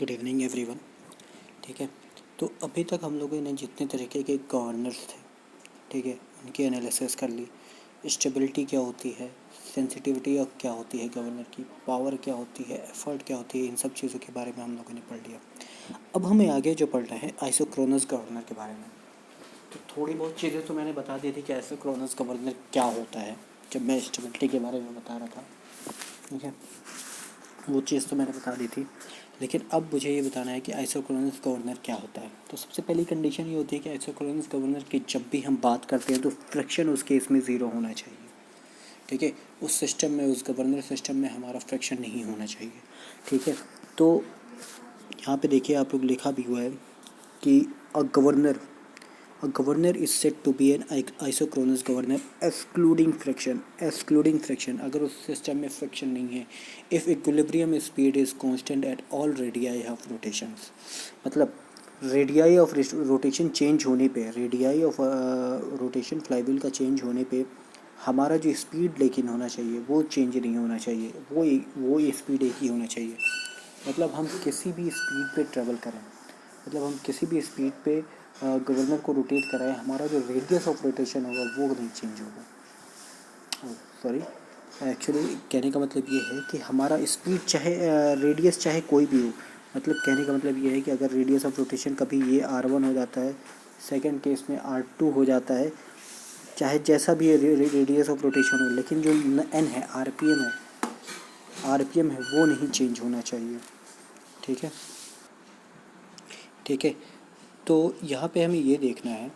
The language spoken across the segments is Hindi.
Good evening everyone. ठीक है, तो अभी तक हम लोगों ने जितने तरीके के गवर्नर्स थे, ठीक है, उनकी एनालिसिस कर ली। स्टेबिलिटी क्या होती है, सेंसिटिविटी और क्या होती है गवर्नर की, पावर क्या होती है, एफर्ट क्या होती है, इन सब चीज़ों के बारे में हम लोगों ने पढ़ लिया। अब हमें आगे जो पढ़ना है आइसोक्रोनस गवर्नर के बारे में। तो थोड़ी बहुत चीज़ें तो मैंने बता दी थी कि आइसोक्रोनस गवर्नर क्या होता है जब मैं स्टेबिलिटी के बारे में बता रहा था। ठीक है, वो चीज़ तो मैंने बता दी थी, लेकिन अब मुझे ये बताना है कि आइसोक्रोनस गवर्नर क्या होता है। तो सबसे पहली कंडीशन ये होती है कि आइसोक्रोनस गवर्नर की जब भी हम बात करते हैं तो फ्रिक्शन उस केस में ज़ीरो होना चाहिए। ठीक है, उस सिस्टम में, उस गवर्नर सिस्टम में हमारा फ्रिक्शन नहीं होना चाहिए। ठीक है, तो यहाँ पे देखिए आप लोग लिखा भी हुआ है कि A governor is said to be an isocronous governor excluding friction अगर उस सिस्टम में फ्रिक्शन नहीं है। if equilibrium speed is constant at all radii of rotations, मतलब रेडियाई ऑफ रोटेशन चेंज होने पे, रेडियाई ऑफ रोटेशन फ्लाईव्हील का चेंज होने पे हमारा जो स्पीड लेकिन होना चाहिए वो चेंज नहीं होना चाहिए, वो स्पीड एक ही होना चाहिए। मतलब हम किसी भी स्पीड पे ट्रेवल करें, मतलब हम किसी भी स्पीड पे गवर्नर को रोटेट कराएं, हमारा जो रेडियस ऑफ रोटेशन होगा वो नहीं चेंज होगा। सॉरी, एक्चुअली कहने का मतलब ये है कि हमारा स्पीड चाहे रेडियस चाहे कोई भी हो, मतलब कहने का मतलब ये है कि अगर रेडियस ऑफ रोटेशन कभी ये R1 हो जाता है, सेकंड केस में R2 हो जाता है, चाहे जैसा भी रेडियस ऑफ रोटेशन हो, लेकिन जो n है, आरपीएम है वो नहीं चेंज होना चाहिए। ठीक है, ठीक है, तो यहाँ पे हमें ये देखना है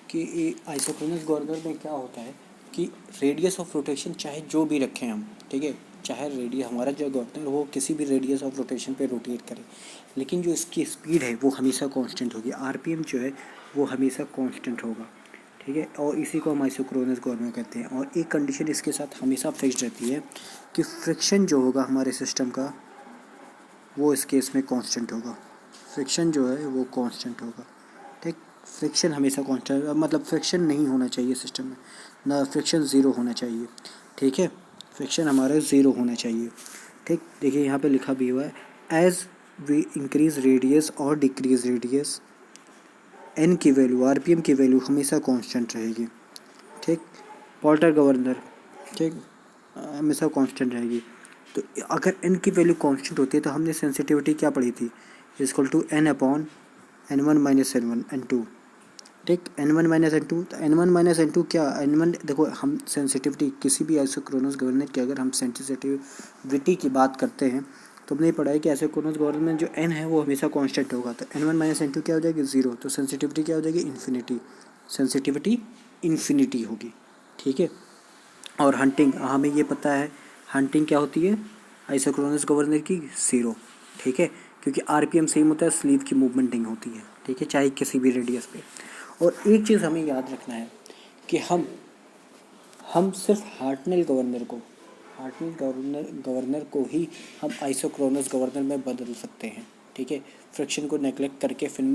कि आइसोक्रोनस गवर्नर में क्या होता है कि रेडियस ऑफ रोटेशन चाहे जो भी रखें हम, ठीक है, चाहे रेडियस हमारा जो गवर्नर वो किसी भी रेडियस ऑफ रोटेशन पे रोटेट करे, लेकिन जो इसकी स्पीड है वो हमेशा कांस्टेंट होगी, आरपीएम जो है वो हमेशा कांस्टेंट होगा। ठीक है, और इसी को हम आइसोक्रोनस गवर्नर कहते हैं। और एक कंडीशन इसके साथ हमेशा फिक्स्ड रहती है कि फ्रिक्शन जो होगा हमारे सिस्टम का वो इस केस में कांस्टेंट होगा, फ्रिक्शन जो है वो कांस्टेंट होगा। ठीक, फ्रिक्शन हमेशा कांस्टेंट, मतलब फ्रिक्शन नहीं होना चाहिए सिस्टम में, ना फ्रिक्शन ज़ीरो होना चाहिए। ठीक है, फ्रिक्शन हमारा ज़ीरो होना चाहिए। ठीक, देखिए यहाँ पे लिखा भी हुआ है एज वी इंक्रीज रेडियस और डिक्रीज रेडियस एन की वैल्यू, आरपीएम की वैल्यू हमेशा कांस्टेंट रहेगी। ठीक, पोर्टर गवर्नर, ठीक, हमेशा कांस्टेंट रहेगी। तो अगर एन की वैल्यू कांस्टेंट होती है तो हमने सेंसिटिविटी क्या पढ़ी थी, equal to n upon N1 minus N2। ठीक, N1 माइनस N2, तो N1 माइनस N2 क्या, N1 देखो हम सेंसिटिविटी किसी भी आइसोक्रोनस गवर्नर की अगर हम सेंसिटिविटी की बात करते हैं तो हमने पढ़ा है कि आइसोक्रोनस गवर्नर में जो N है वो हमेशा कांस्टेंट होगा। तो N1 माइनस N2 क्या हो जाएगी, ज़ीरो, तो सेंसिटिविटी क्या हो जाएगी, इन्फिनिटी, सेंसिटिविटी इन्फिनिटी होगी। ठीक है, और हंटिंग हमें ये पता है, हंटिंग क्या होती है आइसोक्रोनस गवर्नर की, ज़ीरो। ठीक है, क्योंकि आरपीएम सेम होता है, स्लीव की मूवमेंट नहीं होती है। ठीक है, चाहे किसी भी रेडियस पे। और एक चीज़ हमें याद रखना है कि हम सिर्फ हार्टनेल गवर्नर को ही हम आइसोक्रोनस गवर्नर में बदल सकते हैं। ठीक है, फ्रिक्शन को नेगलेक्ट करके फिर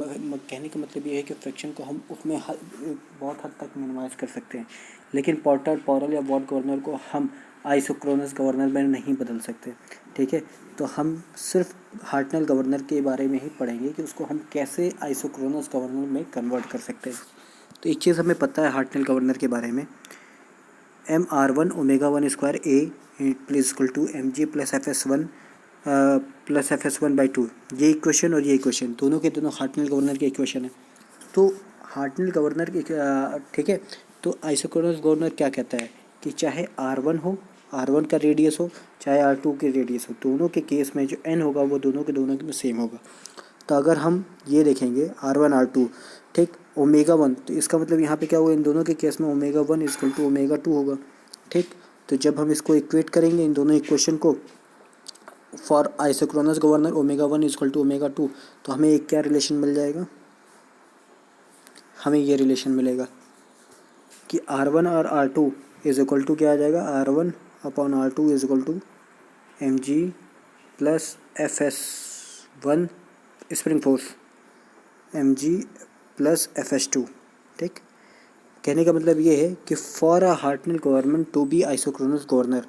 कहने का मतलब ये है कि फ्रिक्शन को हम उसमें बहुत हद तक मिनिमाइज कर सकते हैं, लेकिन पोर्टर, पॉरल या वॉट गवर्नर को हम आइसोक्रोनस गवर्नर में नहीं बदल सकते। ठीक है, तो हम सिर्फ हार्टनेल गवर्नर के बारे में ही पढ़ेंगे कि उसको हम कैसे आइसोक्रोनस गवर्नर में कन्वर्ट कर सकते हैं। तो एक चीज़ हमें पता है हार्टनेल गवर्नर के बारे में, MR1 omega 1 square a plus equal to MG plus FS1 ये इक्वेशन और ये इक्वेशन दोनों के दोनों हार्टनेल गवर्नर के इक्वेशन है। तो हार्टनेल गवर्नर के, ठीक है, तो आइसोक्रोनस गवर्नर क्या कहता है कि चाहे R1 हो, R1 का रेडियस हो, चाहे R2 के रेडियस हो, दोनों के केस में जो N होगा वो दोनों के सेम होगा। तो अगर हम ये देखेंगे R1 R2, ठीक, ओमेगा 1, तो इसका मतलब यहाँ पे क्या होगा, इन दोनों के केस में ओमेगा 1 इक्वल टू ओमेगा 2 होगा। ठीक, तो जब हम इसको इक्वेट करेंगे इन दोनों इक्वेशन को for isochronous governor omega 1 equal to omega 2, तो हमें एक क्या रिलेशन मिल जाएगा, हमें ये रिलेशन मिलेगा कि R1 और R2 इज इक्वल टू क्या आ जाएगा, R1 upon R2 is equal to MG plus FS1 spring force MG plus FS2। ठीक, कहने का मतलब ये है कि for a Hartnell government to be isochronous governor,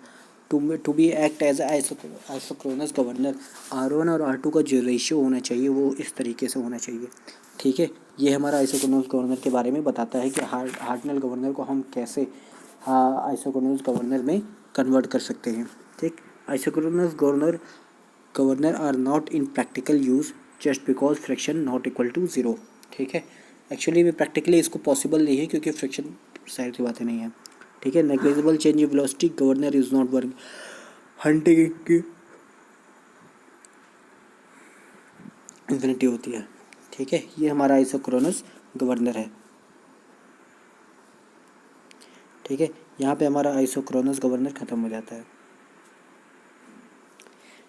to be act as isochronous governor R1 और R2 का जो रेशियो होना चाहिए वो इस तरीके से होना चाहिए। ठीक है, ये हमारा आइसोक्रोनस गवर्नर के बारे में बताता है कि हार्टनल गवर्नर को हम कैसे आइसोक्रोनस गवर्नर में कन्वर्ट कर सकते हैं। ठीक, isochronous governor are not in practical use just because friction not equal to zero. ठीक है, एक्चुअली में प्रैक्टिकली इसको पॉसिबल नहीं है क्योंकि फ्रिक्शन साइड की बातें नहीं है। ठीक है, negligible change in velocity governor is not work hunting की इन्फिनिटी होती है। ठीक है, ये हमारा आइसोक्रोनस गवर्नर है। ठीक है, यहाँ पे हमारा आइसोक्रोनस गवर्नर ख़त्म हो जाता है।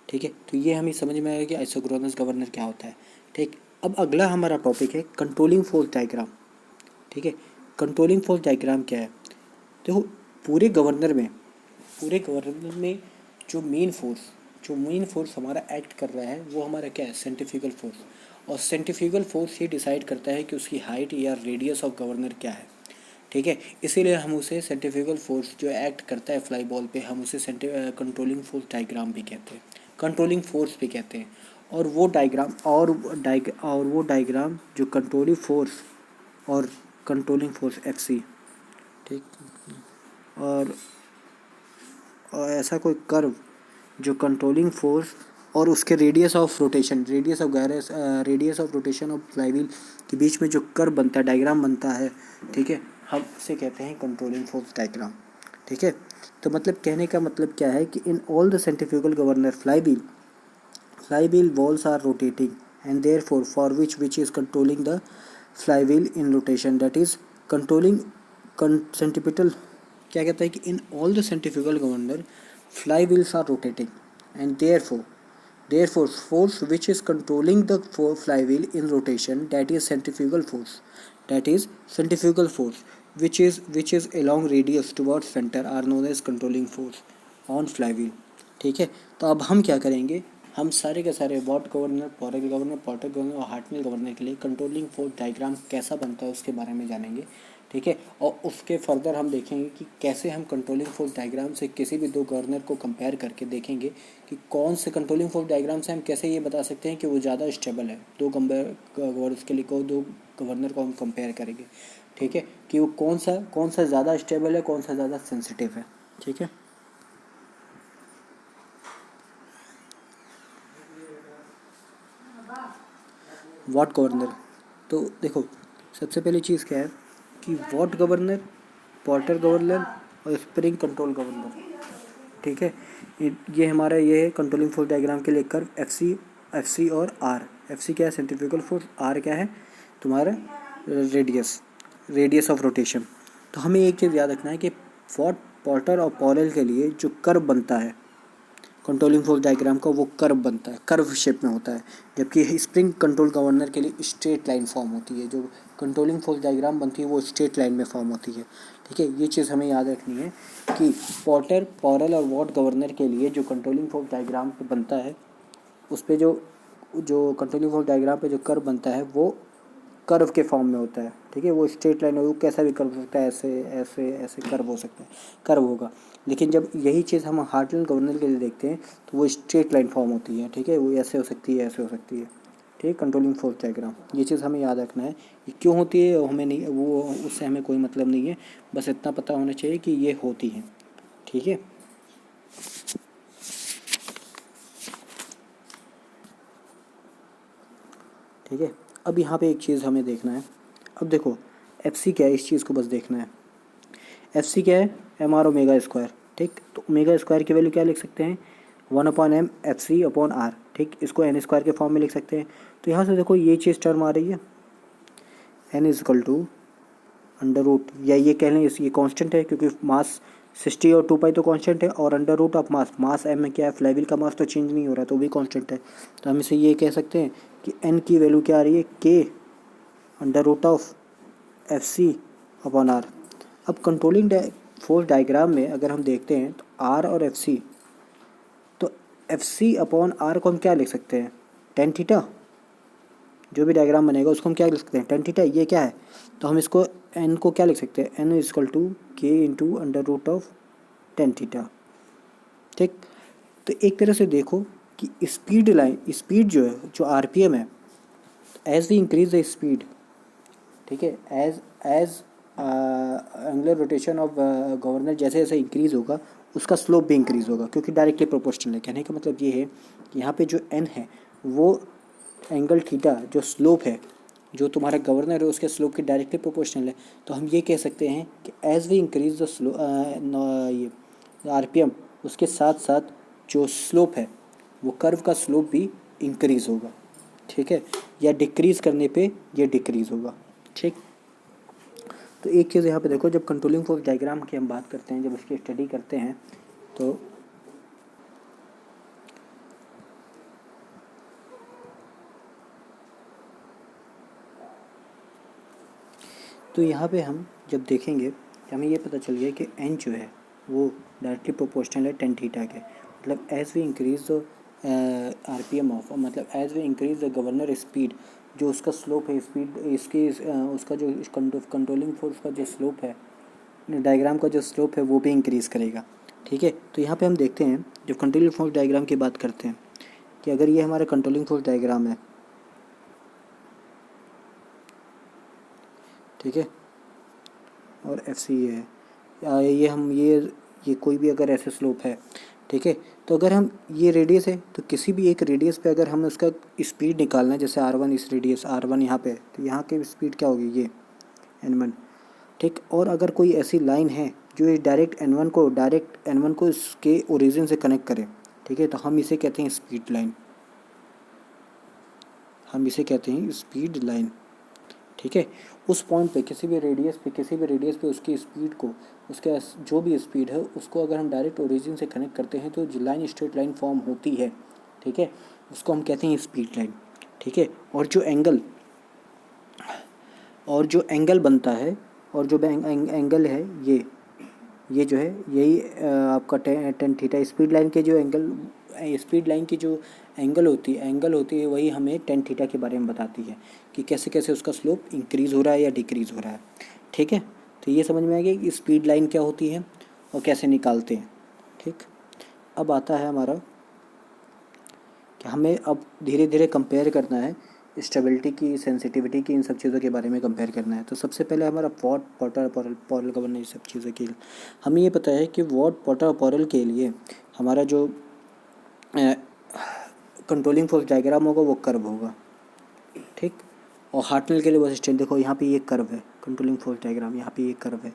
ठीक है, तो ये हमें समझ में आएगा कि आइसोक्रोनस गवर्नर क्या होता है। ठीक, अब अगला हमारा टॉपिक है कंट्रोलिंग फोर्स डायग्राम। ठीक है, कंट्रोलिंग फोर्स डायग्राम क्या है? देखो, पूरे गवर्नर में जो मेन फोर्स हमारा एक्ट कर रहा है वो हमारा क्या है? Centrifugal force. और सेंट्रीफ्यूगल फोर्स ही डिसाइड करता है कि उसकी हाइट या रेडियस ऑफ गवर्नर क्या है। ठीक है, इसीलिए हम उसे सेंट्रीफ्यूगल फोर्स जो एक्ट करता है फ्लाई बॉल पे, हम उसे कंट्रोलिंग फोर्स डायग्राम भी कहते हैं, कंट्रोलिंग फोर्स भी कहते हैं। और वो डायग्राम जो कंट्रोलिंग फोर्स FC। ठीक, और ऐसा कोई कर्व जो कंट्रोलिंग फोर्स और उसके radius of rotation of flywheel के बीच में जो कर्व बनता है, डायग्राम बनता है, ठीक है, हम उसे कहते हैं कंट्रोलिंग फोर्स डायग्राम। ठीक है, तो मतलब कहने का मतलब क्या है कि in all the centrifugal governor flywheel walls are rotating and therefore for which is controlling the flywheel in rotation, that is controlling centripetal। क्या कहता है कि in all the centrifugal governor flywheels are rotating and therefore force which is controlling the flywheel in rotation, that is centrifugal force which is along radius towards center are known as controlling force on flywheel। ठीक है, तो अब हम क्या करेंगे, हम सारे के सारे वॉट गवर्नर, पोर्टर गवर्नर और हार्टनल गवर्नर के लिए कंट्रोलिंग फोर्स डायग्राम कैसा बनता है उसके बारे में जानेंगे। ठीक है, और उसके फर्दर हम देखेंगे कि कैसे हम कंट्रोलिंग फोर्स डायग्राम से किसी भी दो गवर्नर को कंपेयर करके देखेंगे कि कौन से कंट्रोलिंग फोर्स डायग्राम से हम कैसे ये बता सकते हैं कि वो ज़्यादा स्टेबल है। दो गवर्नर को हम कंपेयर करेंगे। ठीक है, कि वो कौन सा ज़्यादा स्टेबल है, कौन सा ज़्यादा सेंसिटिव है। ठीक है, वॉट गवर्नर, तो देखो सबसे पहली चीज़ क्या है कि वॉट गवर्नर, पोर्टर गवर्नर और स्प्रिंग कंट्रोल गवर्नर। ठीक है, ये हमारा ये है कंट्रोलिंग फोर्स डायग्राम के लिए कर्व FC और R। FC क्या है? Centrifugal force. R क्या है? तुम्हारा रेडियस ऑफ रोटेशन। तो हमें एक चीज़ याद रखना है कि वॉट, पोर्टर और पॉरेल के लिए जो कर्व बनता है कंट्रोलिंग फोर्स डायग्राम का, वो कर्व बनता है, कर्व शेप में होता है, जबकि स्प्रिंग कंट्रोल गवर्नर के लिए स्ट्रेट लाइन फॉर्म होती है। जो कंट्रोलिंग फोर्स डायग्राम बनती है वो स्ट्रेट लाइन में फॉर्म होती है। ठीक है, ये चीज़ हमें याद रखनी है कि पोर्टर, पॉरेल और वॉट गवर्नर के लिए जो कंट्रोलिंग फोर्स डायग्राम पे बनता है, उस पर जो कंट्रोलिंग फोर्स डायग्राम पे जो कर्व बनता है वो कर्व के फॉर्म में होता है। ठीक है, वो स्ट्रेट लाइन हो, कैसा भी कर्व हो सकता है, ऐसे कर्व हो सकता है, कर्व होगा। लेकिन जब यही चीज़ हम हार्टनल गवर्नर के लिए देखते हैं तो वो स्ट्रेट लाइन फॉर्म होती है। ठीक है, वो ऐसे हो सकती है, ऐसे हो सकती है। ठीक, कंट्रोलिंग फोर्स डायग्राम, ये चीज़ हमें याद रखना है। ये क्यों होती है हमें नहीं, वो उससे हमें कोई मतलब नहीं है, बस इतना पता होना चाहिए कि ये होती है। ठीक है, ठीक है, अब यहाँ पे एक चीज़ हमें देखना है। अब देखो FC क्या है, इस चीज़ को बस देखना है। FC क्या है? MR omega square. ठीक, तो ओमेगा स्क्वायर की वैल्यू क्या लिख सकते हैं? 1/m FC/R। ठीक, इसको n स्क्वायर के फॉर्म में लिख सकते हैं। तो यहाँ से देखो ये चीज़ टर्म आ रही है, n = अंडर रूट, या ये कह लें ये कांस्टेंट है क्योंकि मास 60 और 2 पाई तो कांस्टेंट है, और under root of mass m में क्या है, फ्लाईव्हील का मास तो चेंज नहीं हो रहा है तो भी कांस्टेंट है। तो हम इसे ये कह सकते हैं कि n की वैल्यू क्या आ रही है, k FC/R। अब कंट्रोलिंग फोर्स डायग्राम में अगर हम देखते हैं तो R और FC, तो FC/R को हम क्या लिख सकते हैं? tan theta. जो भी डायग्राम बनेगा उसको हम क्या लिख सकते हैं? tan theta. ये क्या है? तो हम इसको n को क्या लिख सकते हैं? n = k × under root of tan theta. ठीक। तो एक तरह से देखो कि स्पीड जो है, जो आरपीएम है, as we increase the speed, ठीक है, as angular rotation of governor जैसे जैसे इंक्रीज़ होगा उसका स्लोप भी इंक्रीज़ होगा, क्योंकि डायरेक्टली प्रोपोर्शनल है। कहने का मतलब ये है कि यहाँ पे जो एन है वो एंगल थीटा जो स्लोप है, जो तुम्हारा गवर्नर है उसके स्लोप के डायरेक्टली प्रोपोर्शनल है। तो हम ये कह सकते हैं कि as we increase the slow ये आरपीएम, उसके साथ साथ जो स्लोप है वो कर्व का स्लोप भी इंक्रीज़ होगा, ठीक है, या डिक्रीज़ करने पे ये डिक्रीज़ होगा, ठीक। तो एक चीज़ यहाँ पे देखो, जब कंट्रोलिंग फोर्स डायग्राम की हम बात करते हैं, जब इसकी स्टडी करते हैं तो यहाँ पे हम जब देखेंगे हमें ये पता चल गया कि एन जो है वो डायरेक्टली प्रोपोर्शनल है टेन थीटा के। मतलब as we increase the RPM of, मतलब as we increase the governor speed, जो उसका स्लोप है स्पीड इसकी उसका जो कंट्रोलिंग फोर्स का जो स्लोप है, डायग्राम का जो स्लोप है वो भी इंक्रीज़ करेगा, ठीक है। तो यहाँ पे हम देखते हैं जब कंट्रोलिंग फोर्स डायग्राम की बात करते हैं कि अगर ये हमारा कंट्रोलिंग फोर्स डायग्राम है, ठीक है, और एफ सी है, ये हम ये कोई भी अगर ऐसे स्लोप है, ठीक है, तो अगर हम ये रेडियस है तो किसी भी एक रेडियस पे अगर हमें उसका स्पीड निकालना है, जैसे R1 इस रेडियस R1 यहाँ पे, तो यहाँ की स्पीड क्या होगी, ये N1, ठीक। और अगर कोई ऐसी लाइन है जो डायरेक्ट N1 को इसके ओरिजिन से कनेक्ट करे, ठीक है, तो हम इसे कहते हैं स्पीड लाइन, हम इसे कहते हैं स्पीड लाइन, ठीक है। उस पॉइंट पे किसी भी रेडियस पे उसकी स्पीड को, उसका जो भी स्पीड है उसको अगर हम डायरेक्ट ओरिजिन से कनेक्ट करते हैं तो जो लाइन स्ट्रेट लाइन फॉर्म होती है, ठीक है, उसको हम कहते हैं स्पीड लाइन, ठीक है। और जो एंगल बनता है, और जो एंगल है ये जो है यही आपका टेन थीटा, स्पीड लाइन की जो एंगल होती है वही हमें टेन थीटा के बारे में बताती है कि कैसे कैसे उसका स्लोप इंक्रीज़ हो रहा है या डिक्रीज़ हो रहा है, ठीक है। तो ये समझ में आ गया कि स्पीड लाइन क्या होती है और कैसे निकालते हैं, ठीक। अब आता है हमारा कि हमें अब धीरे धीरे कंपेयर करना है स्टेबिलिटी की, सेंसिटिविटी की, इन सब चीज़ों के बारे में कंपेयर करना है। तो सबसे पहले हमारा वॉट, पॉटर, पॉरल गवर्नर, सब चीज़ों के लिए हमें ये पता है कि वॉट, पॉटर, पॉरल के लिए हमारा जो कंट्रोलिंग फोर्स डायग्राम होगा वो कर्व होगा, ठीक। और हार्टनल के लिए बस स्टैंड देखो, यहाँ पे ये कर्व है कंट्रोलिंग फोर्स डायग्राम, यहाँ पे ये कर्व है,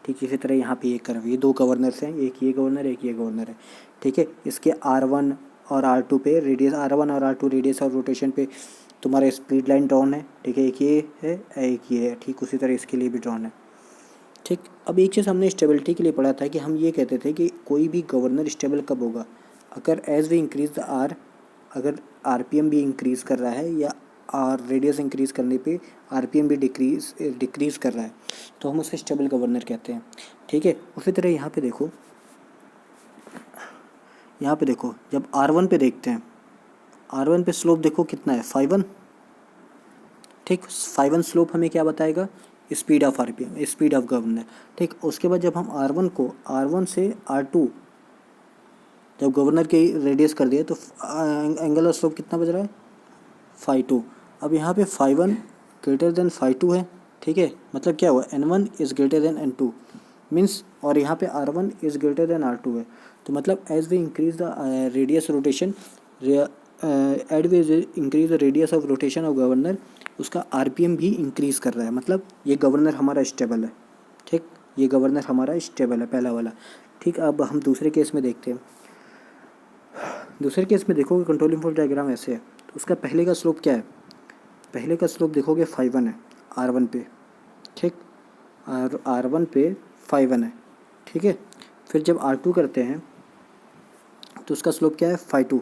ठीक। इसी तरह यहाँ पे ये कर्व, ये दो गवर्नर्स हैं, एक ये गवर्नर एक ये गवर्नर है, ठीक है। इसके R1 और R2 पे रेडियस, R1 और R2 रेडियस और रोटेशन पे तुम्हारा स्पीड लाइन ड्रॉन है, ठीक है, एक ये है एक ये है, ठीक। उसी तरह इसके लिए भी ड्रॉन है, ठीक। अब एक चीज़ हमने स्टेबिलिटी के लिए पढ़ा था कि हम ये कहते थे कि कोई भी गवर्नर स्टेबल कब होगा, अगर as we increase the R, अगर आरपीएम भी इंक्रीज़ कर रहा है या रेडियस इंक्रीज़ करने पे आरपीएम भी डिक्रीज़ कर रहा है, तो हम उसे स्टेबल गवर्नर कहते हैं, ठीक है। उसी तरह यहाँ पे देखो जब R1 पे देखते हैं, R1 पे स्लोप देखो कितना है, 5 ठीक। 5 स्लोप हमें क्या बताएगा, speed of RPM, speed of governor, ठीक। उसके बाद जब हम R1 से R2 जब गवर्नर के रेडियस कर दिया तो एंगुलर स्लोप कितना बज रहा है, 5 अब यहाँ पे 5 ग्रेटर देन 5 है, ठीक है। मतलब क्या हुआ, N1 is greater than N2 means, और यहाँ पे R1 is greater than R2 है। तो मतलब as we increase the radius rotation, as we increase the radius of rotation of governor, उसका आरपीएम भी इंक्रीज़ कर रहा है, मतलब ये गवर्नर हमारा स्टेबल है, ठीक। ये गवर्नर हमारा स्टेबल है, पहला वाला, ठीक। अब हम दूसरे केस में देखते हैं। दूसरे केस में देखोगे कंट्रोलिंग फोर्स डायग्राम ऐसे है, तो उसका पहले का स्लोप क्या है, पहले का स्लोप देखोगे 5 है R1 पे, ठीक, और R1 पे 5 है, ठीक है। फिर जब R2 करते हैं तो उसका स्लोप क्या है, 5,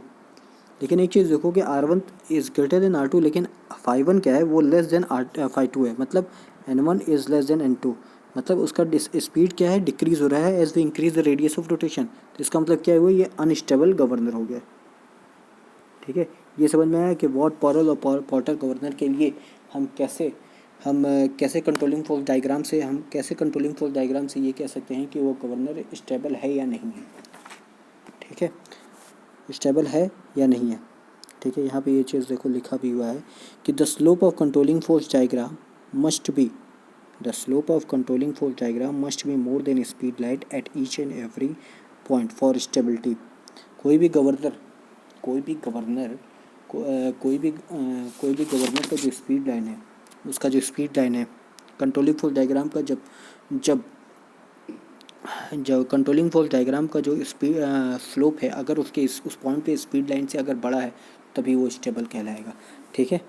लेकिन एक चीज़ देखो कि R1 is greater than R2, लेकिन 5 क्या है, वो लेस देन 5 है, मतलब N1 is less than N2, मतलब उसका स्पीड क्या है, डिक्रीज़ हो रहा है as we increase the radius of rotation. तो इसका मतलब क्या है, वो ये अनस्टेबल गवर्नर हो गया, ठीक है। ये समझ में आया कि वॉट, पॉरल और पॉटर गवर्नर के लिए हम कैसे कंट्रोलिंग फोर्स डायग्राम से ये कह सकते हैं कि वो गवर्नर स्टेबल है या नहीं है, ठीक है। ठीक है, स्टेबल है या नहीं है। ठीक है, यहाँ पे ये चीज़ देखो लिखा भी हुआ है कि the slope of controlling force diagram must be more than speed light at each and every point for stability. कोई भी गवर्नर का जो स्पीड लाइन है, उसका जो स्पीड लाइन है कंट्रोलिंग फोर्स डायग्राम का, जब कंट्रोलिंग फोर्स डायग्राम का जो स्पीड स्लोप है, अगर उसके उस पॉइंट पे स्पीड लाइन से अगर बड़ा है तभी वो स्टेबल कहलाएगा। ठीक है,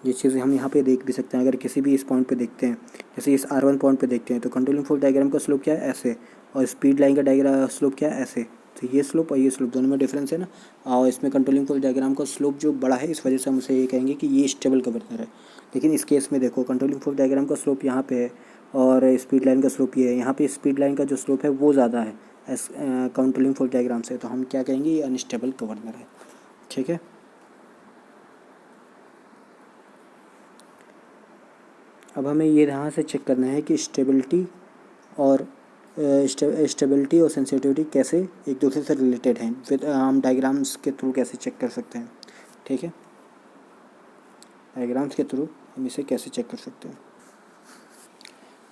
ये चीज़ें हम यहाँ पे देख भी सकते हैं। अगर किसी भी इस पॉइंट पे देखते हैं, जैसे इस R1 पॉइंट पे देखते हैं, तो कंट्रोलिंग फोर्स डायग्राम का स्लोप क्या है, ऐसे, और स्पीड लाइन का डायग्राम स्लोप क्या है, ऐसे। तो ये स्लोप और ये स्लोप दोनों में डिफरेंस है ना, और इसमें कंट्रोलिंग फोर्स डायग्राम का स्लोप जो बड़ा है, इस वजह से हम उसे ये कहेंगे कि ये स्टेबल गवर्नर है। लेकिन इस केस में देखो, कंट्रोलिंग फोर्स डायग्राम का स्लोप यहाँ पे है और स्पीड लाइन का स्लोप ये है। यहाँ पे स्पीड लाइन का जो स्लोप है वो ज़्यादा है कंट्रोलिंग फोर्स डायग्राम से, तो हम क्या कहेंगे, ये अनस्टेबल गवर्नर है। ठीक है, अब हमें ये यहाँ से चेक करना है कि स्टेबिलिटी और सेंसिटिविटी कैसे एक दूसरे से रिलेटेड हैं। फिर हम डायग्राम्स के थ्रू कैसे चेक कर सकते हैं। ठीक है, डायग्राम्स के थ्रू हम इसे कैसे चेक कर सकते हैं।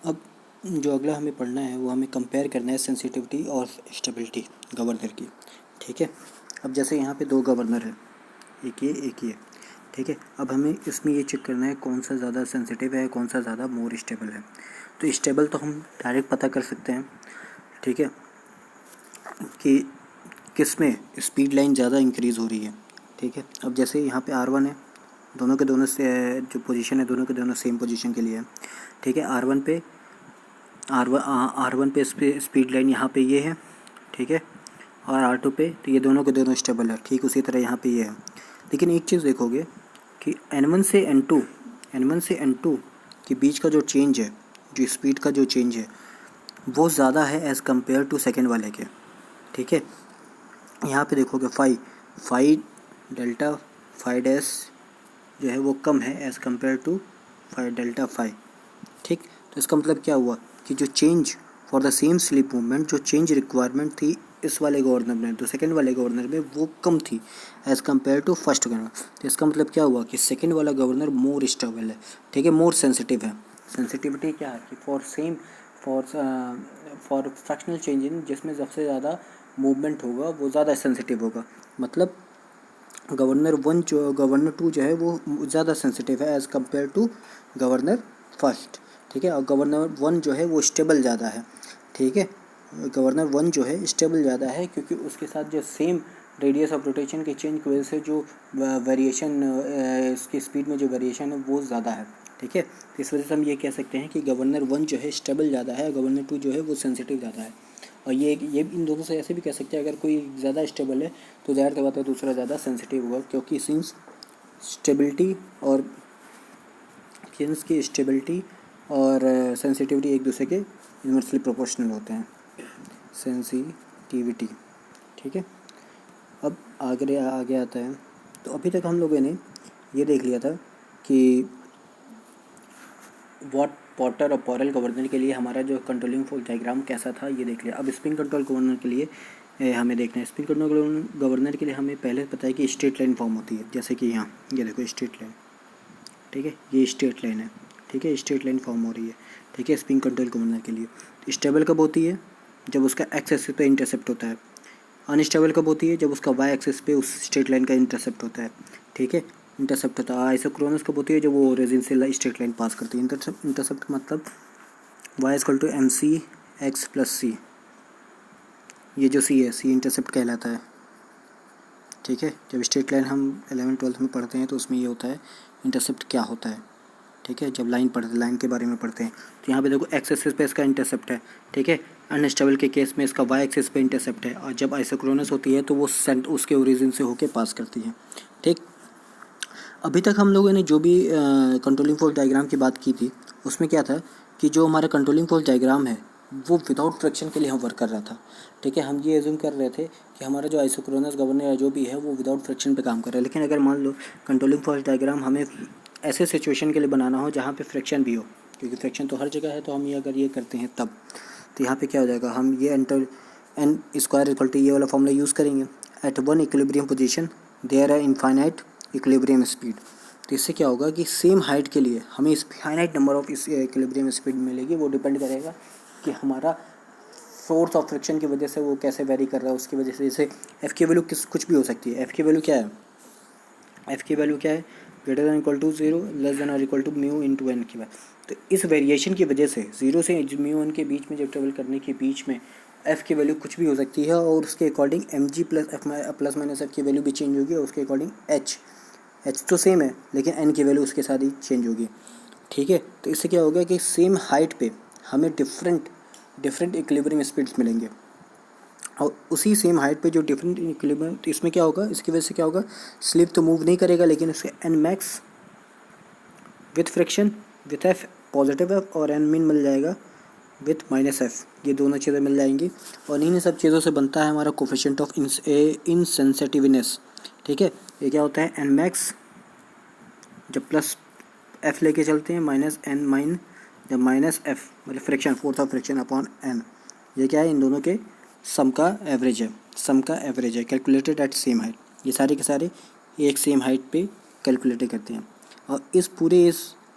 अब जो अगला हमें पढ़ना है वो हमें कंपेयर करना है सेंसिटिविटी और स्टेबिलिटी गवर्नर की। ठीक है, अब जैसे यहाँ पे दो गवर्नर है, एक ये। ठीक है, अब हमें इसमें ये चेक करना है कौन सा ज़्यादा सेंसिटिव है, कौन सा ज़्यादा मोर स्टेबल है। तो स्टेबल तो हम डायरेक्ट पता कर सकते हैं। ठीक है, कि किस में स्पीड लाइन ज़्यादा इंक्रीज़ हो रही है। ठीक है, अब जैसे यहाँ पे R1 है, दोनों के दोनों से जो पोजीशन है, दोनों के दोनों सेम पोजीशन के लिए है। ठीक है, R1 पे स्पीड लाइन यहाँ पे ये है। ठीक है, और R2 पे, तो ये दोनों के दोनों स्टेबल है। ठीक, उसी तरह यहाँ पे ये है। लेकिन एक चीज़ देखोगे कि N1 से N2 के बीच का जो चेंज है, जो स्पीड का जो चेंज है, वो ज़्यादा है एज़ कम्पेयर टू सेकेंड वाले के। ठीक है, यहाँ पे देखोगे फाई डेल्टा फाई डैश जो है वो कम है as compare to phi delta phi. ठीक, तो इसका मतलब क्या हुआ कि जो change for the same slip movement, जो चेंज रिक्वायरमेंट थी इस वाले गवर्नर में, तो सेकंड वाले गवर्नर में वो कम थी as compare to first governor. तो इसका मतलब क्या हुआ कि सेकंड वाला गवर्नर मोर स्टेबल है। ठीक है, मोर सेंसिटिव है। सेंसिटिविटी क्या है कि फॉर फ्रैक्शनल चेंज इन, जिसमें सबसे ज़्यादा मूवमेंट होगा वो ज़्यादा सेंसिटिव होगा। मतलब गवर्नर 2 जो है वो ज़्यादा सेंसिटिव है as compare to governor first. ठीक है, और गवर्नर 1 जो है वो स्टेबल ज़्यादा है। ठीक है, गवर्नर 1 जो है स्टेबल ज़्यादा है क्योंकि उसके साथ जो सेम रेडियस ऑफ रोटेशन के चेंज की वजह से जो वेरिएशन, इसकी स्पीड में जो वेरिएशन है वो ज़्यादा है। ठीक है, तो इस वजह से हम ये कह सकते हैं कि गवर्नर 1 जो है स्टेबल ज़्यादा है, गवर्नर 2 जो है वो सेंसिटिव ज़्यादा है। और ये इन दोनों से ऐसे भी कह सकते हैं, अगर कोई ज़्यादा स्टेबल है तो ज़ाहिर सी बात है दूसरा ज़्यादा सेंसिटिव होगा, क्योंकि सिंस की स्टेबिलिटी और सेंसिटिविटी एक दूसरे के इन्वर्सली प्रोपोर्शनल होते हैं। सेंसिटिविटी। ठीक है, अब आगे आता है। तो अभी तक हम लोगों ने ये देख लिया था कि वॉट पॉटर और पॉरेल गवर्नर के लिए हमारा जो कंट्रोलिंग फोर्स डायग्राम कैसा था ये देख लिया। अब स्प्रिंग कंट्रोल गवर्नर के लिए हमें देखना है। स्प्रिंग कंट्रोल गवर्नर के लिए हमें पहले पता है कि स्ट्रेट लाइन फॉर्म होती है, जैसे कि यहाँ ये देखो स्ट्रेट लाइन। ठीक है, ये स्ट्रेट लाइन है। ठीक है, स्ट्रेट लाइन फॉर्म हो रही है। ठीक है, स्प्रिंग कंट्रोल गवर्नर के लिए स्टेबल कब होती है, जब उसका एक्स एक्सिस पे इंटरसेप्ट होता है। अनस्टेबल कब होती है, जब उसका वाई एक्सिस पे उस स्ट्रेट लाइन का इंटरसेप्ट होता है। ठीक है, इंटरसेप्ट होता है। आइसोक्रोनस कब होती है, जब वो ओरिजिन से स्ट्रेट लाइन पास करती है। इंटरसेप्ट मतलब y=mc(x+c), ये जो c है, c इंटरसेप्ट कहलाता है। ठीक है, जब स्ट्रेट लाइन हम 11th-12th में पढ़ते हैं तो उसमें ये होता है इंटरसेप्ट क्या होता है। ठीक है, जब लाइन के बारे में पढ़ते हैं तो यहाँ पे देखो एक्स एक्सिस पे इसका इंटरसेप्ट है। ठीक है, अनस्टेबल के केस में इसका वाई एक्सिस पे इंटरसेप्ट है, और जब आइसोक्रोनस होती है तो वो उसके ओरिजिन से होके पास करती है। ठीक, अभी तक हम लोगों ने जो भी कंट्रोलिंग फोर्स डायग्राम की बात की थी उसमें क्या था कि जो हमारा कंट्रोलिंग फोर्स डायग्राम है वो विदाउट फ्रिक्शन के लिए हम वर्क कर रहा था। ठीक है, हम ये एज्यूम कर रहे थे कि हमारा जो आइसोक्रोनस गवर्नर या जो भी है वो विदाउट फ्रिक्शन पे काम कर रहा है। लेकिन अगर मान लो कंट्रोलिंग फोर्स डायग्राम हमें ऐसे सिचुएशन के लिए बनाना हो जहाँ पे फ्रिक्शन भी हो, क्योंकि फ्रिक्शन तो हर जगह है, तो हम ये अगर ये करते हैं तब, तो यहाँ पे क्या हो जाएगा, हम ये एन स्क्वायर इक्वल टू ये वाला फॉर्मूला यूज़ करेंगे। At one equilibrium position there are infinite equilibrium speed. तो इससे क्या होगा कि सेम हाइट के लिए हमें इस फाइनाइट नंबर ऑफ इस इक्विलिब्रियम स्पीड मिलेगी। वो डिपेंड करेगा कि हमारा फोर्स ऑफ फ्रिक्शन की वजह से वो कैसे वेरी कर रहा है, उसकी वजह से। जैसे एफ़ की वैल्यू कुछ भी हो सकती है। एफ़ की वैल्यू क्या है? एफ़ की वैल्यू क्या है? Greater than equal to 0 less than और equal to mu into N की बात। तो इस वेरिएशन की वजह से 0 से म्यू एन के बीच में जब ट्रेवल करने के बीच में एफ़ की वैल्यू कुछ भी हो सकती है, और उसके according M G plus minus F की वैल्यू भी चेंज होगी, और उसके अकॉर्डिंग एच तो सेम है लेकिन एन की वैल्यू उसके साथ ही चेंज होगी। ठीक है, तो इससे क्या होगा कि सेम हाइट पे हमें डिफरेंट इक्विलिब्रियम स्पीड्स मिलेंगे, और उसी सेम हाइट पे जो डिफरेंट इक्विलिब्रियम, तो इसमें क्या होगा, इसकी वजह से क्या होगा, स्लिप तो मूव नहीं करेगा लेकिन उसके N max with friction with F positive F, और एन मिन मिल जाएगा विथ माइनस एफ। ये दोनों चीज़ें मिल जाएंगी, और इन्हीं सब चीज़ों से बनता है हमारा कोफिशिएंट ऑफ इनसेंसिटिवनेस। ठीक है, ये क्या होता है, एन मैक्स जब प्लस एफ लेके चलते हैं, माइनस एन माइन जब माइनस एफ मतलब friction, force of friction upon N. ये क्या है, इन दोनों के सम का एवरेज है, कैलकुलेटेड एट सेम हाइट। ये सारे के सारे एक सेम हाइट पे कैलकुलेट करते हैं, और इस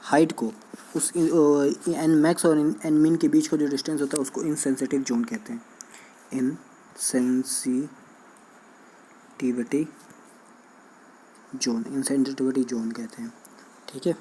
हाइट को उस एन मैक्स और एन मिन के बीच का जो डिस्टेंस होता है उसको इनसेंसिटिव जोन कहते हैं। इनसेंसिटिविटी जोन कहते हैं। ठीक है।